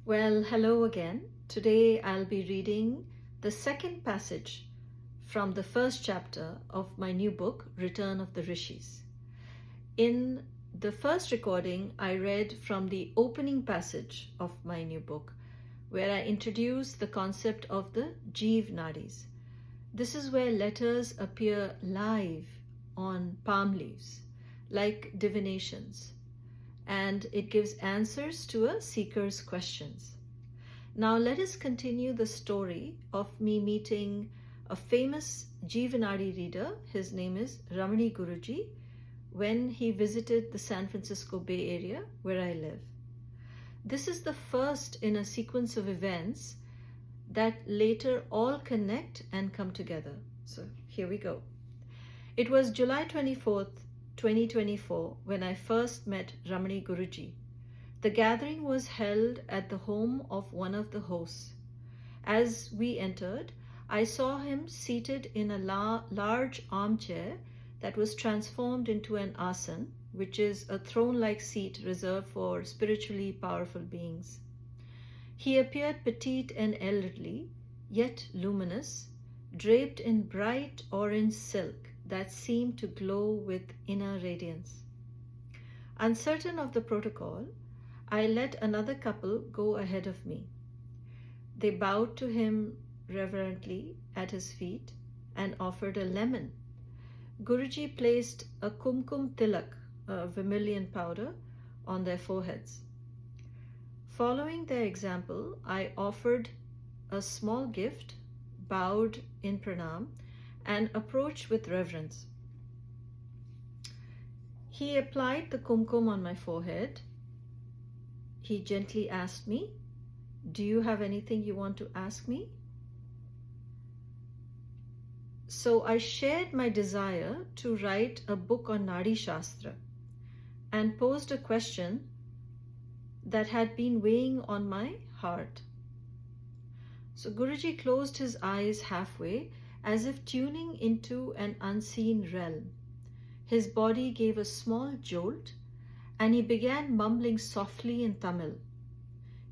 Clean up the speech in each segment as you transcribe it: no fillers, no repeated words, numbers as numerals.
Well, hello again. Today I'll be reading the second passage from the first chapter of my new book, Return of the Rishis. In the first recording, I read from the opening passage of my new book, where I introduced the concept of the Jeeva Naadis. This is where letters appear live on palm leaves, like divinations, and it gives answers to a seeker's questions. Now let us continue the story of me meeting a famous Jeeva Naadi reader. His name is Ramani Guruji, when he visited the San Francisco Bay Area where I live. This is the first in a sequence of events that later all connect and come together. So here we go. It was July 24th, 2024 when I first met Ramani Guruji. The gathering was held at the home of one of the hosts. As we entered, I saw him seated in a large armchair that was transformed into an asan, which is a throne-like seat reserved for spiritually powerful beings. He appeared petite and elderly, yet luminous, draped in bright orange silk that seemed to glow with inner radiance. Uncertain of the protocol, I let another couple go ahead of me. They bowed to him reverently at his feet and offered a lemon. Guruji placed a kumkum tilak, a vermilion powder, on their foreheads. Following their example, I offered a small gift, bowed in pranam, and approached with reverence. He applied the kumkum on my forehead. He gently asked me, "Do you have anything you want to ask me?" So I shared my desire to write a book on Nadi Shastra and posed a question that had been weighing on my heart. So Guruji closed his eyes halfway, as if tuning into an unseen realm. His body gave a small jolt, and he began mumbling softly in Tamil,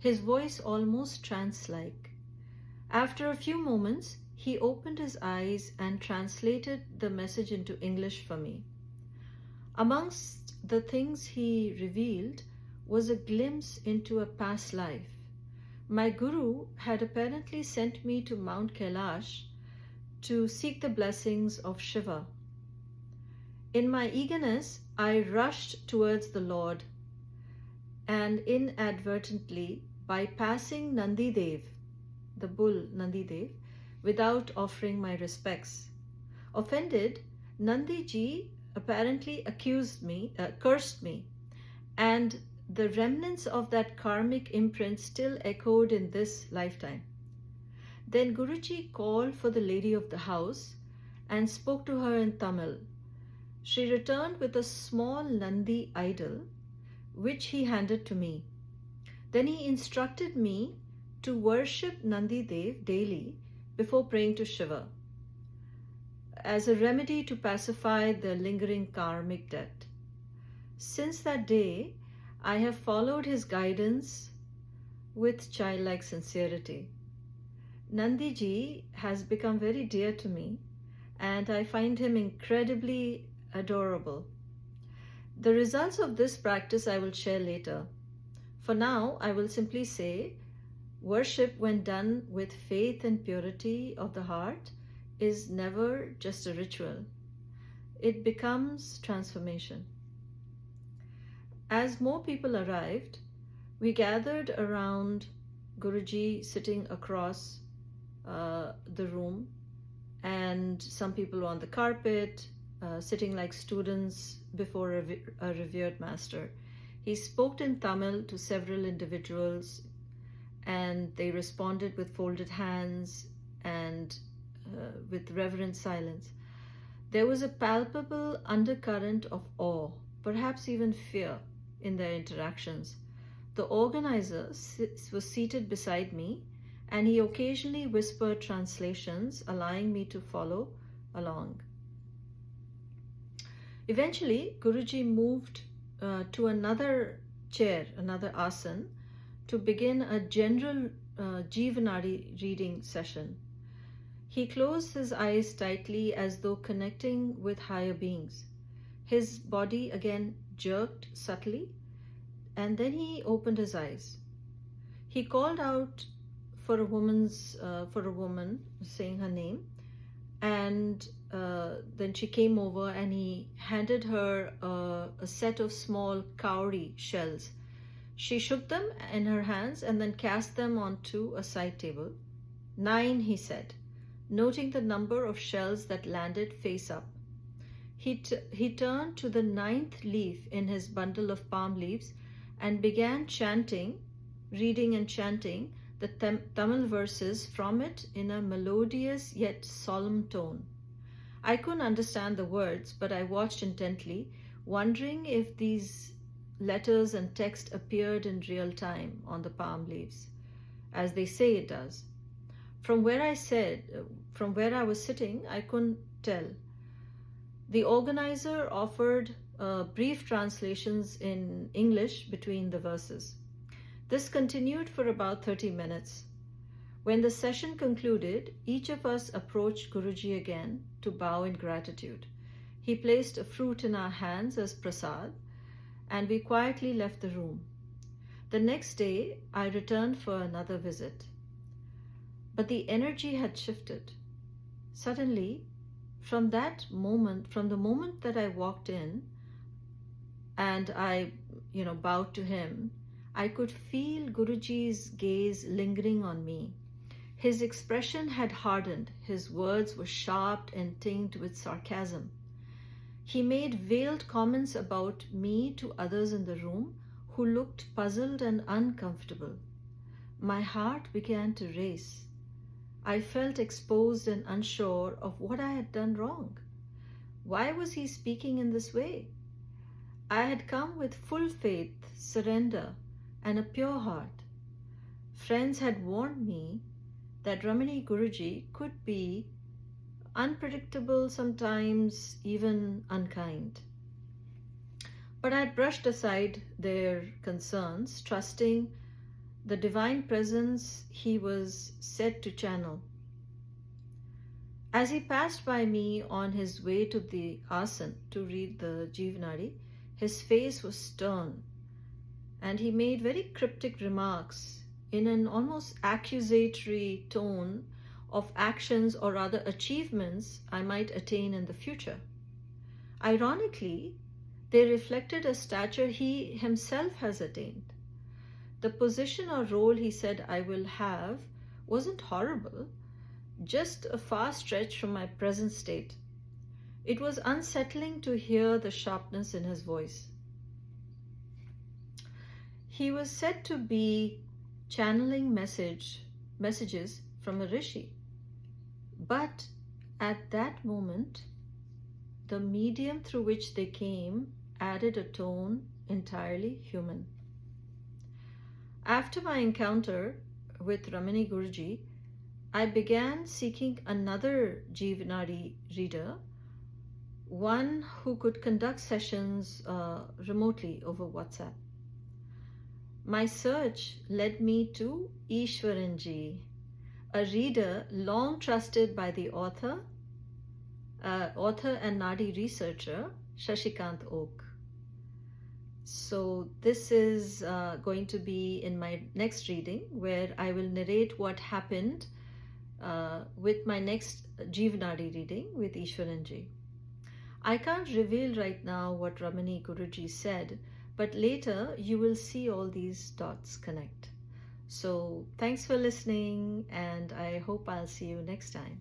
his voice almost trance-like. After a few moments, he opened his eyes and translated the message into English for me. Amongst the things he revealed was a glimpse into a past life. My guru had apparently sent me to Mount Kailash to seek the blessings of Shiva. In my eagerness, I rushed towards the Lord and inadvertently bypassing Nandi Dev, the bull Nandi Dev, without offering my respects. Offended, Nandi Ji apparently cursed me, and the remnants of that karmic imprint still echoed in this lifetime. Then Guruji called for the lady of the house and spoke to her in Tamil. She returned with a small Nandi idol, which he handed to me. Then he instructed me to worship Nandi Dev daily before praying to Shiva, as a remedy to pacify the lingering karmic debt. Since that day, I have followed his guidance with childlike sincerity. Nandi Ji has become very dear to me, and I find him incredibly adorable. The results of this practice I will share later. For now, I will simply say, worship when done with faith and purity of the heart is never just a ritual. It becomes transformation. As more people arrived, we gathered around Guruji sitting across the room, and some people on the carpet, sitting like students before a revered master. He spoke in Tamil to several individuals, and they responded with folded hands and with reverent silence. There was a palpable undercurrent of awe, perhaps even fear, in their interactions. The organizer was seated beside me, and he occasionally whispered translations, allowing me to follow along. Eventually, Guruji moved to another chair, another asan, to begin a general Jeeva Naadi reading session. He closed his eyes tightly as though connecting with higher beings. His body again jerked subtly, and then he opened his eyes. He called out for a woman, saying her name, and then she came over and he handed her a set of small cowrie shells. She shook them in her hands and then cast them onto a side table. 9, he said, noting the number of shells that landed face up. He turned to the 9th leaf in his bundle of palm leaves and began reading and chanting the Tamil verses from it in a melodious yet solemn tone. I couldn't understand the words, but I watched intently, wondering if these letters and text appeared in real time on the palm leaves, as they say it does. From where I was sitting, I couldn't tell. The organizer offered brief translations in English between the verses. This continued for about 30 minutes. When the session concluded, each of us approached Guruji again to bow in gratitude. He placed a fruit in our hands as prasad, and we quietly left the room. The next day, I returned for another visit. But the energy had shifted. Suddenly, from the moment that I walked in and I, bowed to him, I could feel Guruji's gaze lingering on me. His expression had hardened. His words were sharp and tinged with sarcasm. He made veiled comments about me to others in the room who looked puzzled and uncomfortable. My heart began to race. I felt exposed and unsure of what I had done wrong. Why was he speaking in this way? I had come with full faith, surrender, and a pure heart. Friends had warned me that Ramani Guruji could be unpredictable, sometimes even unkind. But I had brushed aside their concerns, trusting the divine presence he was said to channel. As he passed by me on his way to the asan to read the Jeeva Naadi, his face was stern, and he made very cryptic remarks in an almost accusatory tone of actions or other achievements I might attain in the future. Ironically, they reflected a stature he himself has attained. The position or role he said I will have wasn't horrible, just a far stretch from my present state. It was unsettling to hear the sharpness in his voice. He was said to be channeling messages from a Rishi. But at that moment, the medium through which they came added a tone entirely human. After my encounter with Ramani Guruji, I began seeking another Jeeva Naadi reader, one who could conduct sessions remotely over WhatsApp. My search led me to Ishwaranji, a reader long trusted by the author and Nadi researcher Shashikant Oak. So this is going to be in my next reading, where I will narrate what happened with my next Jeeva Naadi reading with Ishwaranji. I can't reveal right now what Ramani Guruji said, but later you will see all these dots connect. So thanks for listening, and I hope I'll see you next time.